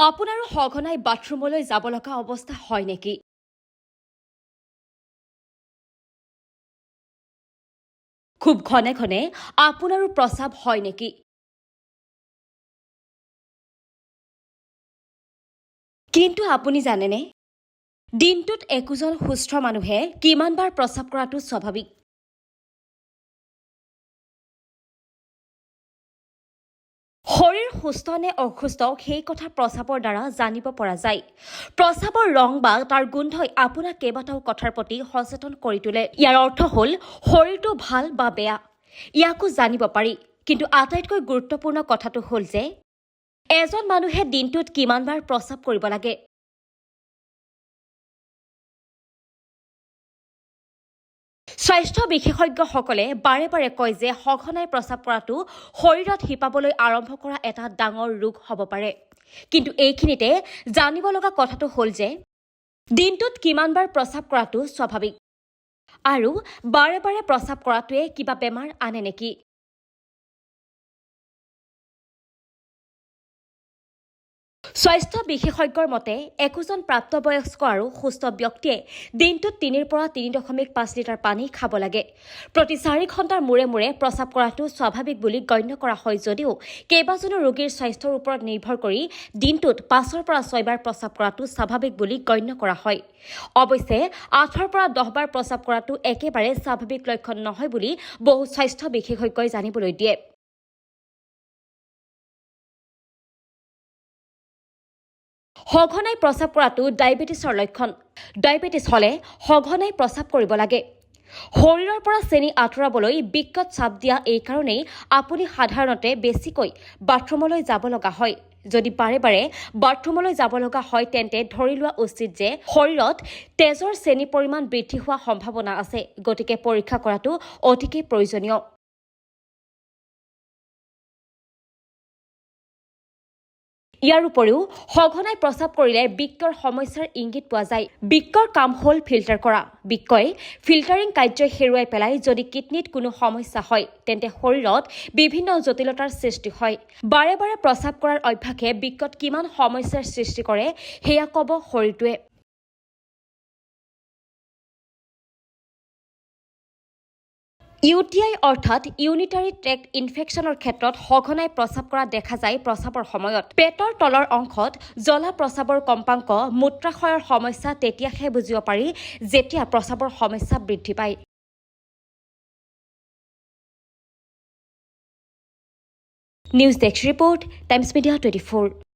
আপোনাৰো সঘনাই বাথৰুমলৈ যাব লগা অৱস্থা হয় নেকি? খুব ঘনে ঘনে আপোনাৰো প্ৰস্ৰাৱ হয় নেকি? কিন্তু আপুনি জানেনে, দিনটোত একোজন সুস্থ মানুহে কিমানবাৰ প্ৰস্ৰাৱ কৰাটো স্বাভাৱিক? শৰীৰ সুস্থ নে অসুস্থ সেই কথা প্ৰস্ৰাৱৰ দ্বাৰা জানিব পৰা যায়। প্ৰস্ৰাৱৰ ৰং বা তাৰ গোন্ধই আপোনাক কেইবাটাও কথাৰ প্ৰতি সচেতন কৰি তোলে। ইয়াৰ অৰ্থ হ'ল শৰীৰটো ভাল বা বেয়া, ইয়াকো জানিব পাৰি। কিন্তু আটাইতকৈ গুৰুত্বপূৰ্ণ কথাটো হ'ল যে এজন মানুহে দিনটোত কিমানবাৰ প্ৰস্ৰাৱ কৰিব লাগে। স্বাস্থ্য বিশেষজ্ঞসকলে বাৰে বাৰে কয় যে সঘনাই প্ৰস্ৰাৱ কৰাটো শৰীৰত শিপাবলৈ আৰম্ভ কৰা এটা ডাঙৰ ৰোগ হ'ব পাৰে। কিন্তু এইখিনিতে জানিব লগা কথাটো হ'ল যে দিনটোত কিমানবাৰ প্ৰস্ৰাৱ কৰাটো স্বাভাৱিক আৰু বাৰে বাৰে প্ৰস্ৰাৱ কৰাটোৱে কিবা বেমাৰ আনে নেকি? স্বাস্থ্য বিশেষজ্ঞৰ মতে একোজন প্ৰাপ্তবয়স্ক আৰু সুস্থ ব্যক্তিয়ে দিনটোত 3ৰ পৰা 3.5 লিটাৰ পানী খাব লাগে। প্ৰতি 4 ঘণ্টাৰ মূৰে মূৰে প্ৰস্ৰাৱ কৰাটো স্বাভাৱিক বুলি গণ্য কৰা হয় যদিও কেইবাজনো ৰোগীৰ স্বাস্থ্যৰ ওপৰত নিৰ্ভৰ কৰি দিনটোত 5ৰ পৰা 6 বাৰ প্ৰস্ৰাৱ কৰাটো স্বাভাৱিক বুলি গণ্য কৰা হয়। অৱশ্যে 8ৰ পৰা 10 বাৰ প্ৰস্ৰাৱ কৰাটো একেবাৰে স্বাভাৱিক লক্ষণ নহয় বুলি বহু স্বাস্থ্য বিশেষজ্ঞই জানিবলৈ দিয়ে। সঘনাই প্ৰস্ৰাৱ কৰাটো ডায়েবেটিছৰ লক্ষণ। ডায়েবেটিছ হ'লে সঘনাই প্ৰস্ৰাৱ কৰিব লাগে। শৰীৰৰ পৰা চেনি আঁতৰাবলৈ বৃক্কত চাপ দিয়া এইকাৰণেই আপুনি সাধাৰণতে বেছিকৈ বাথৰুমলৈ যাব লগা হয়। যদি বাৰে বাৰে বাথৰুমলৈ যাব লগা হয় তেন্তে ধৰি লোৱা উচিত যে শৰীৰত তেজৰ চেনি পৰিমাণ বৃদ্ধি হোৱাৰ সম্ভাৱনা আছে। গতিকে পৰীক্ষা কৰাটো অতিকে প্ৰয়োজনীয়। ইয়াৰ উপৰিও সঘনাই প্ৰস্ৰাৱ কৰিলে বৃক্কৰ সমস্যাৰ ইংগিত পোৱা যায়। বৃক্কৰ কাম হ'ল ফিল্টাৰ কৰা। বৃক্কই ফিল্টাৰিং কাৰ্যই হেৰুৱাই পেলাই। যদি কিডনীত কোনো সমস্যা হয় তেন্তে শৰীৰত বিভিন্ন জটিলতাৰ সৃষ্টি হয়। বাৰে বাৰে প্ৰস্ৰাৱ কৰাৰ অভ্যাসে বৃক্কত কিমান সমস্যাৰ সৃষ্টি কৰে সেয়া ক'ব শৰীৰটোৱে। UTI অৰ্থাৎ ইউনিটাৰী ট্ৰেক্ট ইনফেকশ্যনৰ ক্ষেত্ৰত সঘনাই প্ৰস্ৰাৱ কৰা দেখা যায়। প্ৰস্ৰাৱৰ সময়ত পেটৰ তলৰ অংশত জ্বলা প্ৰস্ৰাৱৰ কম্পাংক মূত্ৰাশয়ৰ সমস্যা তেতিয়াহে বুজিব পাৰি যেতিয়া প্ৰস্ৰাৱৰ সমস্যা বৃদ্ধি পায়। News desk report, times media 24।